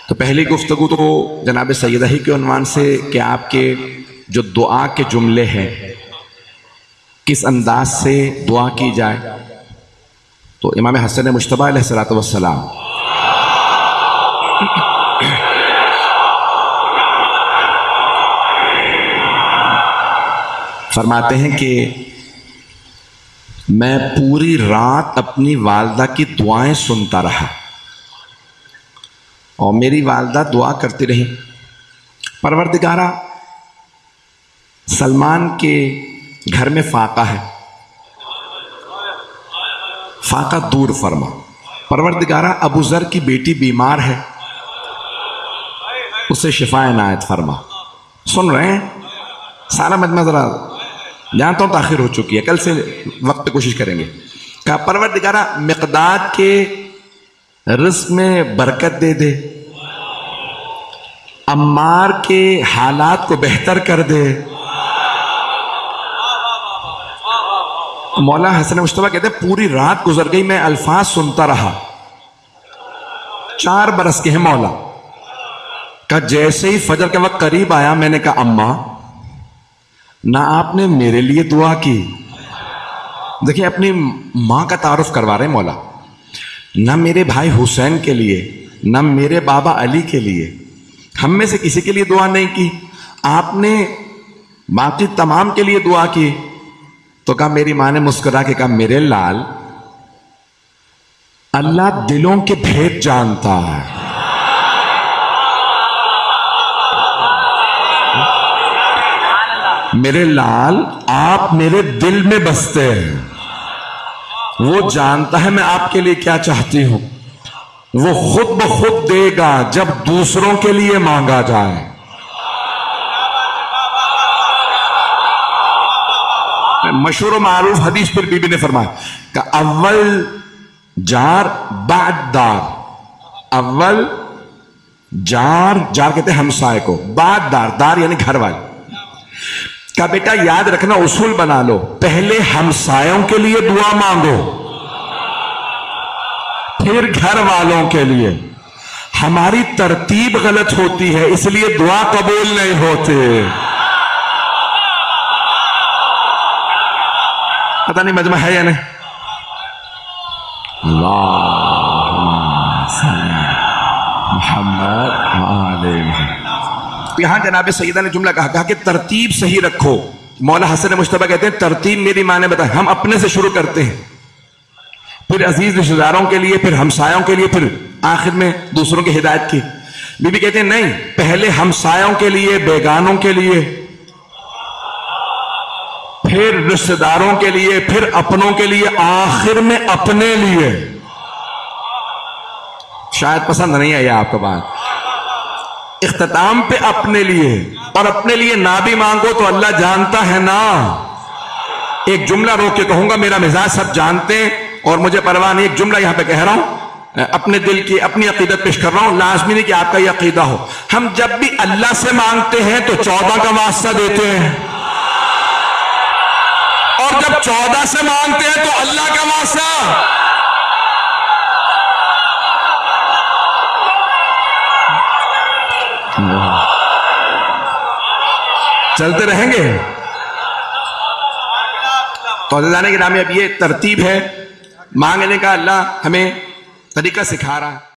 तो पहली गुफ्तगू तो जनाब सैयदा ही के उन्वान से कि आपके जो दुआ के जुमले हैं किस अंदाज से दुआ की जाए। तो इमाम हसन मुश्तबा अलैहिस्सलातु वस्सलाम फरमाते हैं कि मैं पूरी रात अपनी वालदा की दुआएं सुनता रहा और मेरी वालदा दुआ करती रही, परवरदिगारा सलमान के घर में फाका है, फाका दूर फरमा। परवरदिगारा अबू जर की बेटी बीमार है, उसे शिफा इनायत फरमा। सुन रहे हैं सारा मजमा, जरा जानता हूं ताखिर हो चुकी है, कल से वक्त पे कोशिश करेंगे। कहा परवरदिगारा मिक़दाद के रिज़्क़ में बरकत दे दे, अम्मार के हालात को बेहतर कर दे। मौला हसन मुश्तबा कहते पूरी रात गुजर गई, मैं अल्फाज सुनता रहा। 4 बरस के हैं मौला का। जैसे ही फजर का वक्त करीब आया, मैंने कहा अम्मा ना आपने मेरे लिए दुआ की। देखिए अपनी मां का तारुफ करवा रहे मौला, ना मेरे भाई हुसैन के लिए, ना मेरे बाबा अली के लिए, हम में से किसी के लिए दुआ नहीं की, आपने बाकी तमाम के लिए दुआ की। तो कहा, मेरी मां ने मुस्कुरा के कहा, मेरे लाल अल्लाह दिलों के भेद जानता है। मेरे लाल आप मेरे दिल में बसते हैं, वो जानता है मैं आपके लिए क्या चाहती हूं, वो खुद ब खुद देगा जब दूसरों के लिए मांगा जाए। मशहूर मारूफ हदीस पर बीबी ने फरमाया कि अव्वल जार बाद दार, अव्वल जार, जार कहते हैं हमसाए को, बाद दार, दार यानी घर वाले। का बेटा याद रखना, उसूल बना लो, पहले हमसायों के लिए दुआ मांगो, फिर घर वालों के लिए। हमारी तरतीब गलत होती है, इसलिए दुआ कबूल नहीं होते। पता नहीं मजमा है या नहीं। यहां जनाब सैयदा ने जुमला कहा कि तरतीब सही रखो। मौला हसन मुश्तबा कहते हैं तरतीब मेरी मां ने बताया, हम अपने से शुरू करते हैं, फिर अजीज रिश्तेदारों के लिए, फिर हमसायों के लिए, फिर आखिर में दूसरों की हिदायत की। बीबी कहते हैं नहीं, पहले हमसायों के लिए, बेगानों के लिए, फिर रिश्तेदारों के लिए, फिर अपनों के लिए, आखिर में अपने लिए। शायद पसंद नहीं आई आपको बात। इख्तिताम पे अपने लिए, और अपने लिए ना भी मांगो तो अल्लाह जानता है ना। एक जुमला रोक के कहूंगा, मेरा मिजाज सब जानते हैं और मुझे परवाह नहीं। एक जुमला यहां पे कह रहा हूं, अपने दिल की अपनी अकीदत पेश कर रहा हूं, लाजमी नहीं कि आपका यह अकीदा हो। हम जब भी अल्लाह से मांगते हैं तो 14 का वास्ता देते हैं, और जब 14 से मांगते हैं तो अल्लाह का वास्ता। चलते रहेंगे तो जाने के नाम अब ये तरतीब है मांगने का। अल्लाह हमें तरीका सिखा रहा है।